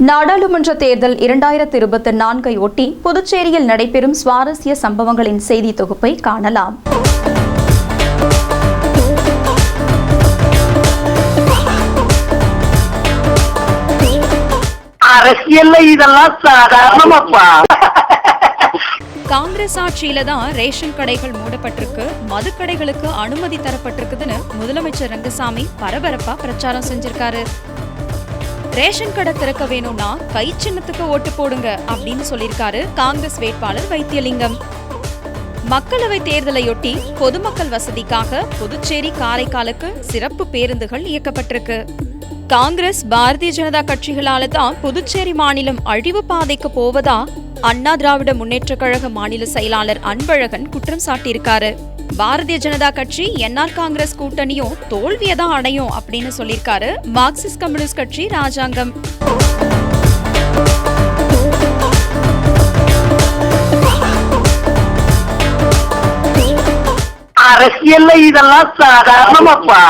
நாடாளுமன்ற தேர்தல் 2024 ஒட்டி புதுச்சேரியில் நடைபெறும் சுவாரஸ்ய சம்பவங்களின் செய்தி தொகுப்பை காணலாம். அரசியல்ல இதெல்லாம் சாதாரணமாப்பா. காங்கிரஸ் ஆட்சியில தான் ரேஷன் கடைகள் மூடப்பட்டிருக்கு, மதுக்கடைகளுக்கு அனுமதி தரப்பட்டிருக்குதுன்னு முதலமைச்சர் ரங்கசாமி பரபரப்பா பிரச்சாரம் செஞ்சிருக்காரு. ரேஷன் கடை திறக்க வேணும்னா கை சின்னத்துக்கு ஓட்டு போடுங்க அப்படின்னு சொல்லியிருக்காரு காங்கிரஸ் வேட்பாளர் வைத்தியலிங்கம். மக்களவை தேர்தலையொட்டி பொதுமக்கள் வசதிக்காக புதுச்சேரி காரைக்காலுக்கு சிறப்பு பேருந்துகள் இயக்கப்பட்டிருக்கு. காங்கிரஸ் பாரதிய ஜனதா கட்சிகளால தான் புதுச்சேரி மாநிலம் அழிவு பாதைக்கு போவதா அண்ணா திராவிட முன்னேற்ற கழக மாநில செயலாளர் அன்பழகன் குற்றம் சாட்டியிருக்காரு. பாரதிய ஜனதா கட்சி என்ஆர் காங்கிரஸ் கூட்டணியும் தோல்வியதான் அடையும் அப்படின்னு சொல்லியிருக்காரு மார்க்சிஸ்ட் கம்யூனிஸ்ட் கட்சி ராஜாங்கம். அரசியல்ல இதெல்லாம் சாதாரணமாப்பா.